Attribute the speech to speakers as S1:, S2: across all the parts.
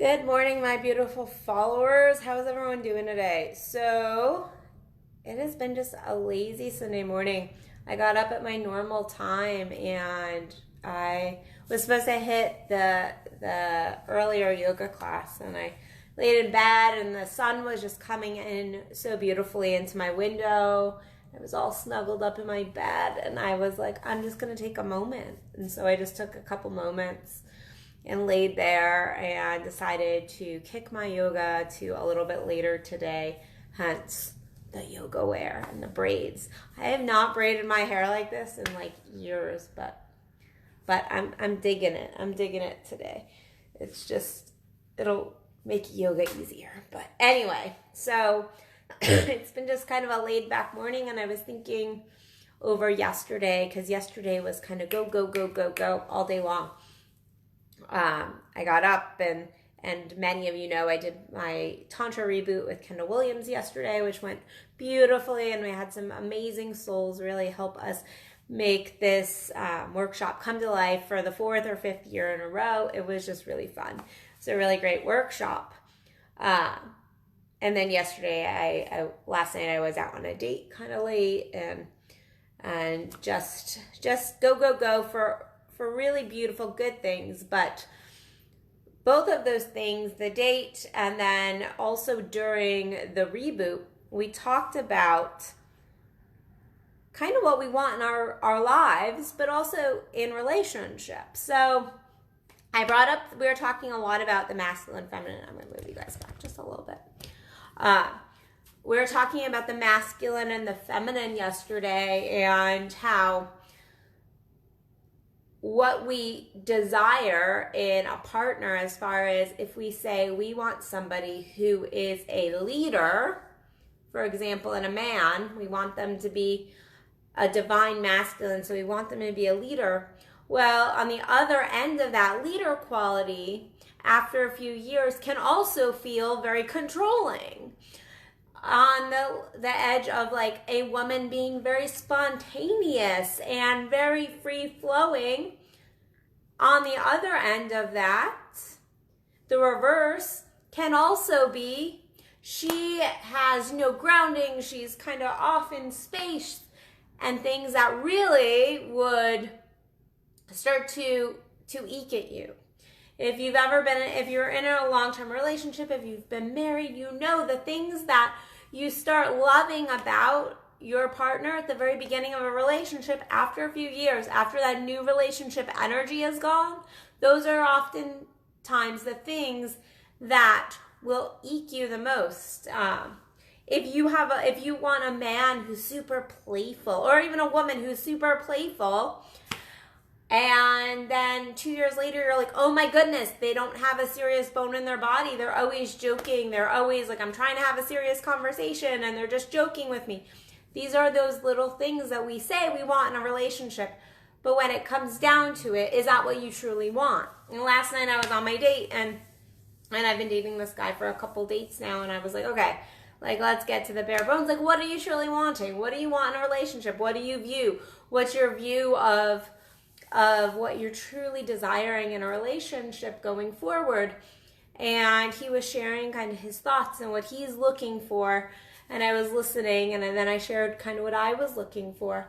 S1: Good morning, my beautiful followers. How's everyone doing today? So, it has been just a lazy Sunday morning. I got up at my normal time and I was supposed to hit the earlier yoga class, and I laid in bed and the sun was just coming in so beautifully into my window. I was all snuggled up in my bed and I was like, I'm just going to take a moment. And so I just took a couple moments and laid there and decided to kick my yoga to a little bit later today, hence the yoga wear and the braids. I have not braided my hair like this in like years, but I'm digging it. I'm digging it today. It's just, it'll make yoga easier. But anyway, so it's been just kind of a laid back morning, and I was thinking over yesterday, because yesterday was kind of go, go, go, go, go all day long. I got up and many of you know I did my Tantra reboot with Kendall Williams yesterday, which went beautifully, and we had some amazing souls really help us make this workshop come to life for the 4th or 5th year in a row. It was just really fun. It's a really great workshop. And then yesterday, last night I was out on a date kind of late, and just go, go, go for really beautiful, good things. But both of those things, the date and then also during the reboot, we talked about kind of what we want in our lives, but also in relationships. So I brought up, we were talking a lot about the masculine, feminine. I'm going to move you guys back just a little bit. We were talking about the masculine and the feminine yesterday, and how what we desire in a partner, as far as if we say we want somebody who is a leader, for example, in a man, we want them to be a divine masculine, so we want them to be a leader. Well, on the other end of that leader quality, after a few years, can also feel very controlling, on the edge of like a woman being very spontaneous and very free-flowing. On the other end of that, the reverse can also be she has no grounding, she's kind of off in space, and things that really would start to eke at you. If you're in a long-term relationship, if you've been married, you know the things that you start loving about your partner at the very beginning of a relationship, after a few years, after that new relationship energy is gone, those are often times the things that will eke you the most. If you want a man who's super playful, or even a woman who's super playful, and then 2 years later, you're like, oh my goodness, they don't have a serious bone in their body. They're always joking. They're always like, I'm trying to have a serious conversation, and they're just joking with me. These are those little things that we say we want in a relationship. But when it comes down to it, is that what you truly want? And last night I was on my date, and I've been dating this guy for a couple dates now, and I was like, okay, like, let's get to the bare bones. Like, what are you truly wanting? What do you want in a relationship? What do you view? What's your view of what you're truly desiring in a relationship going forward? And he was sharing kind of his thoughts and what he's looking for, and I was listening, and then I shared kind of what I was looking for.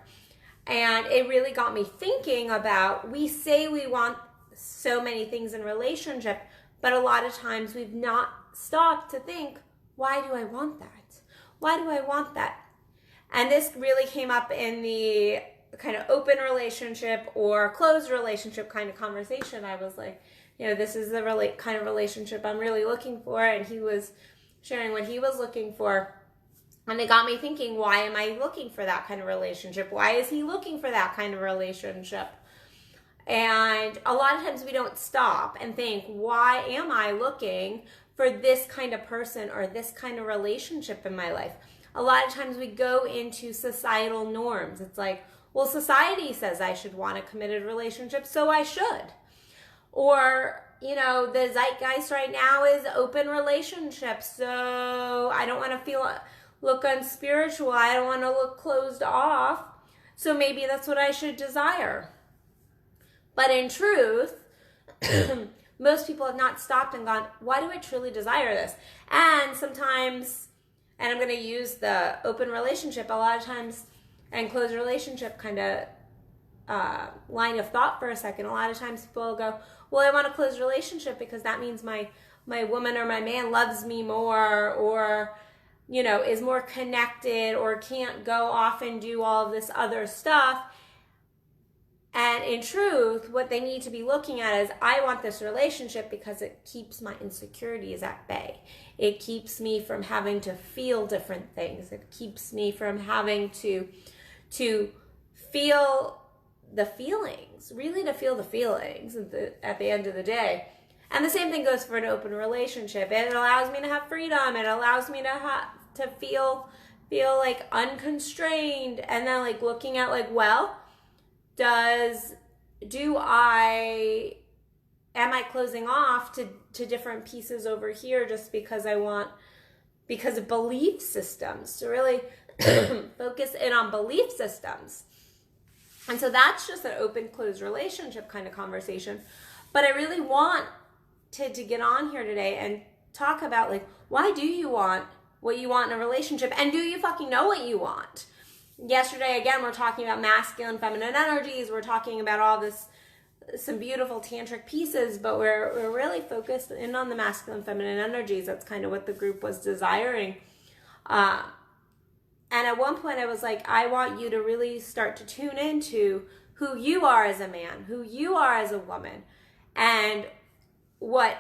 S1: And it really got me thinking about, we say we want so many things in relationship, but a lot of times we've not stopped to think, why do I want that? Why do I want that? And this really came up in the kind of open relationship or closed relationship kind of conversation. I was like, this is the kind of relationship I'm really looking for. And he was sharing what he was looking for. And it got me thinking, why am I looking for that kind of relationship? Why is he looking for that kind of relationship? And a lot of times we don't stop and think, why am I looking for this kind of person or this kind of relationship in my life? A lot of times we go into societal norms. It's like, well, society says I should want a committed relationship, so I should. Or, the zeitgeist right now is open relationships, so I don't want to look unspiritual. I don't want to look closed off, so maybe that's what I should desire. But in truth, most people have not stopped and gone, why do I truly desire this? And sometimes, and I'm going to use the open relationship a lot of times and closed relationship kind of line of thought for a second. A lot of times people will go, well, I want a closed relationship because that means my woman or my man loves me more, or, you know, is more connected, or can't go off and do all of this other stuff. And in truth, what they need to be looking at is, I want this relationship because it keeps my insecurities at bay. It keeps me from having to feel different things. It keeps me from having to feel the feelings, really to feel the feelings at the end of the day. And the same thing goes for an open relationship. It allows me to have freedom. It allows me to feel like unconstrained, and then like looking at like, well, am I closing off to different pieces over here just because of belief systems, to really focus in on belief systems. And so that's just an open closed relationship kind of conversation. But I really want to get on here today and talk about, like, why do you want what you want in a relationship, and do you fucking know what you want? Yesterday, again, we're talking about masculine, feminine energies. We're talking about all this, some beautiful tantric pieces, but we're really focused in on the masculine, feminine energies. That's kind of what the group was desiring. And at one point I was like, I want you to really start to tune into who you are as a man, who you are as a woman, and what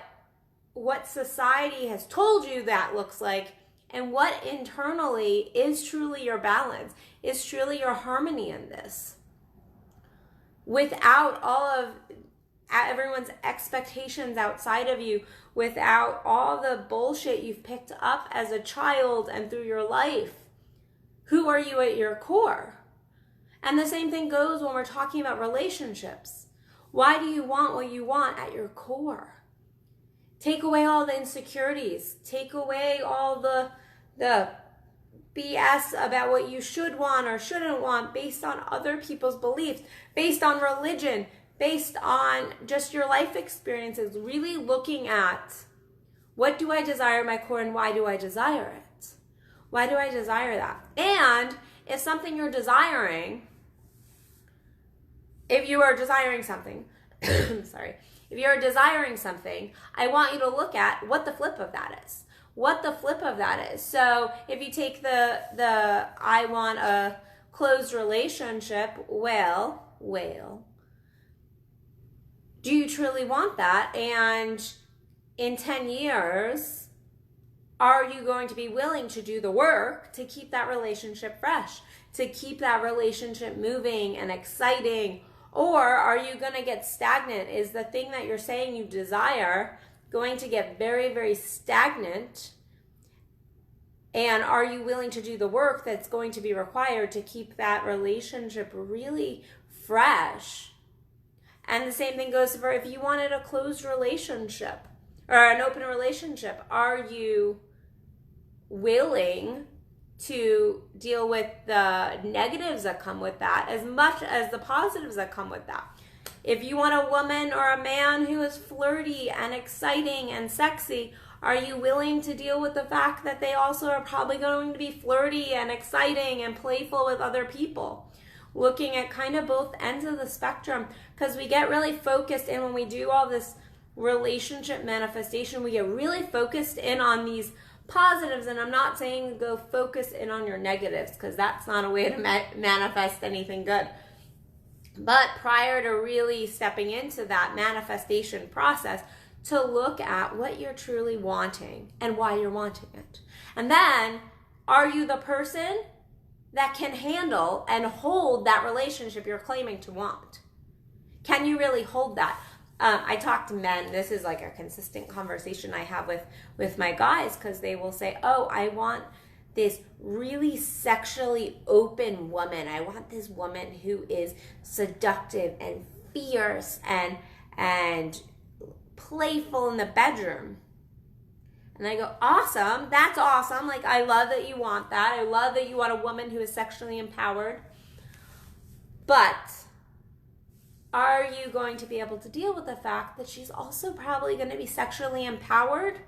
S1: society has told you that looks like, and what internally is truly your balance, is truly your harmony in this. Without all of everyone's expectations outside of you, without all the bullshit you've picked up as a child and through your life, who are you at your core? And the same thing goes when we're talking about relationships. Why do you want what you want at your core? Take away all the insecurities. Take away all the BS about what you should want or shouldn't want based on other people's beliefs, based on religion, based on just your life experiences. Really looking at, what do I desire in my core, and why do I desire it? Why do I desire that? And if something you're desiring, if you are desiring something, sorry, if you're desiring something, I want you to look at what the flip of that is. What the flip of that is. So if you take the I want a closed relationship, well, do you truly want that? And in 10 years, are you going to be willing to do the work to keep that relationship fresh, to keep that relationship moving and exciting? Or are you going to get stagnant? Is the thing that you're saying you desire going to get very, very stagnant? And are you willing to do the work that's going to be required to keep that relationship really fresh? And the same thing goes for if you wanted a closed relationship or an open relationship. Are you willing to deal with the negatives that come with that as much as the positives that come with that? If you want a woman or a man who is flirty and exciting and sexy, are you willing to deal with the fact that they also are probably going to be flirty and exciting and playful with other people? Looking at kind of both ends of the spectrum, because we get really focused in when we do all this relationship manifestation, we get really focused in on these positives. And I'm not saying go focus in on your negatives, because that's not a way to manifest anything good. But prior to really stepping into that manifestation process, to look at what you're truly wanting and why you're wanting it. And then, are you the person that can handle and hold that relationship you're claiming to want? Can you really hold that? I talk to men. This is like a consistent conversation I have with my guys, because they will say, oh, I want this really sexually open woman. I want this woman who is seductive and fierce and playful in the bedroom. And I go, awesome, that's awesome. Like, I love that you want that. I love that you want a woman who is sexually empowered. But are you going to be able to deal with the fact that she's also probably going to be sexually empowered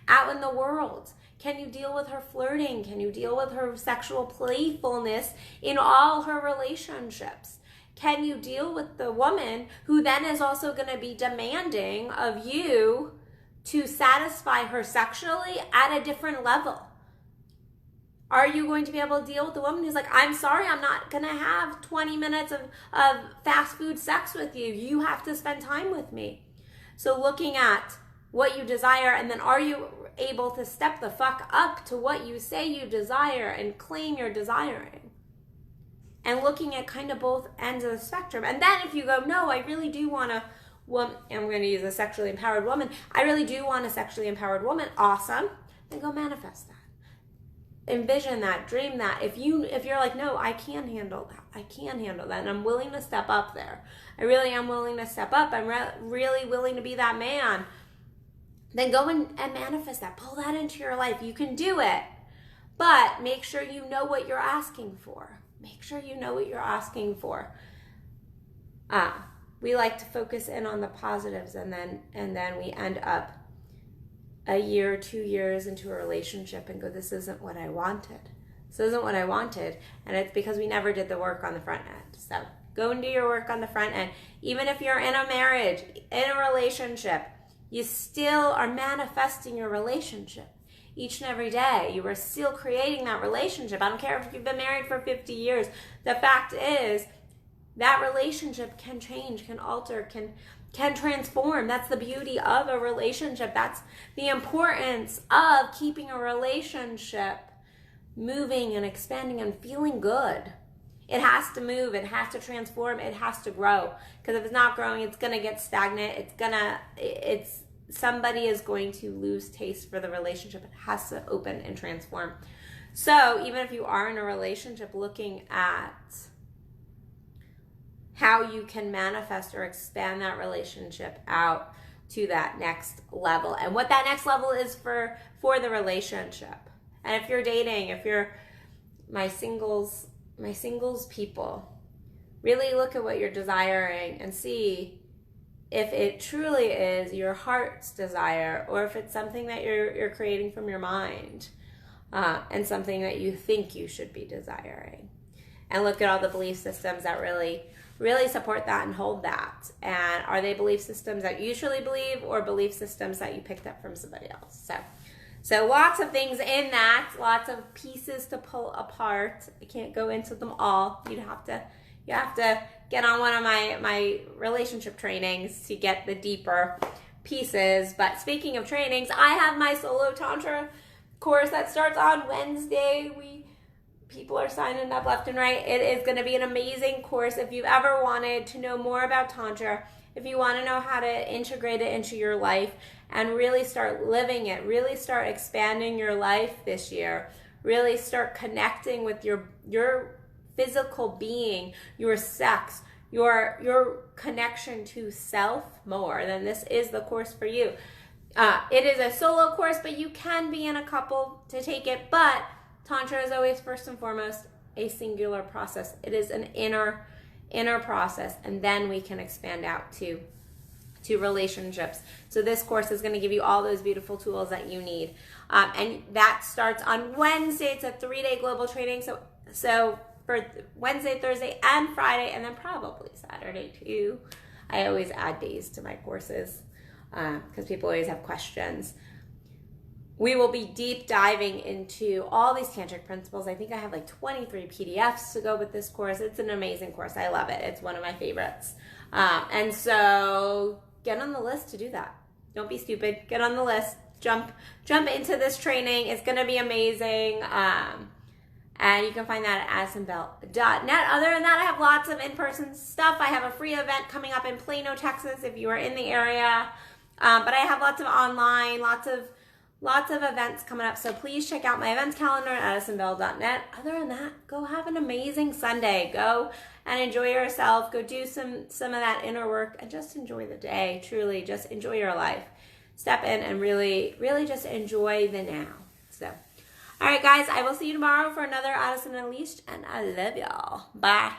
S1: out in the world? Can you deal with her flirting? Can you deal with her sexual playfulness in all her relationships? Can you deal with the woman who then is also going to be demanding of you to satisfy her sexually at a different level? Are you going to be able to deal with the woman who's like, I'm sorry, I'm not going to have 20 minutes of fast food sex with you. You have to spend time with me. So looking at what you desire, and then are you able to step the fuck up to what you say you desire and claim you're desiring? And looking at kind of both ends of the spectrum. And then if you go, no, I really do want a woman, and I'm going to use a sexually empowered woman, I really do want a sexually empowered woman, awesome, then go manifest that. Envision that, dream that. If you're like, no, I can handle that, and I'm willing to step up there. I really am willing to step up. I'm really willing to be that man. Then go and manifest that. Pull that into your life. You can do it, but make sure you know what you're asking for. Make sure you know what you're asking for. We like to focus in on the positives, and then we end up a year, 2 years into a relationship and go, this isn't what I wanted. This isn't what I wanted. And it's because we never did the work on the front end. So go and do your work on the front end. Even if you're in a marriage, in a relationship, you still are manifesting your relationship each and every day. You are still creating that relationship. I don't care if you've been married for 50 years. The fact is that relationship can change, can alter, can transform. That's the beauty of a relationship. That's the importance of keeping a relationship moving and expanding and feeling good. It has to move, it has to transform, it has to grow. Because if it's not growing, it's gonna get stagnant. Somebody is going to lose taste for the relationship. It has to open and transform. So even if you are in a relationship, looking at how you can manifest or expand that relationship out to that next level, and what that next level is for the relationship. And if you're dating, if you're my singles people, really look at what you're desiring and see if it truly is your heart's desire, or if it's something that you're creating from your mind, and something that you think you should be desiring. And look at all the belief systems that really support that and hold that. And are they belief systems that you truly believe, or belief systems that you picked up from somebody else? So lots of things in that, lots of pieces to pull apart. I can't go into them all. You have to get on one of my relationship trainings to get the deeper pieces. But speaking of trainings, I have my solo tantra course that starts on Wednesday. People are signing up left and right. It is going to be an amazing course. If you've ever wanted to know more about Tantra, if you want to know how to integrate it into your life and really start living it, really start expanding your life this year, really start connecting with your physical being, your sex, your connection to self more, then this is the course for you. It is a solo course, but you can be in a couple to take it. But Tantra is always first and foremost a singular process. It is an inner process, and then we can expand out to relationships. So this course is going to give you all those beautiful tools that you need. And that starts on Wednesday. It's a 3-day global training. So for Wednesday, Thursday, and Friday, and then probably Saturday too. I always add days to my courses because people always have questions. We will be deep diving into all these tantric principles. I think I have like 23 PDFs to go with this course. It's an amazing course. I love it. It's one of my favorites. And so get on the list to do that. Don't be stupid. Get on the list. Jump into this training. It's going to be amazing. And you can find that at addisonbell.net. Other than that, I have lots of in-person stuff. I have a free event coming up in Plano, Texas, if you are in the area. But I have lots of online, lots of events coming up. So please check out my events calendar at addisonbell.net. Other than that, go have an amazing Sunday. Go and enjoy yourself. Go do some of that inner work and just enjoy the day. Truly, just enjoy your life. Step in and really, really just enjoy the now. So, all right, guys, I will see you tomorrow for another Addison Unleashed, and I love y'all. Bye.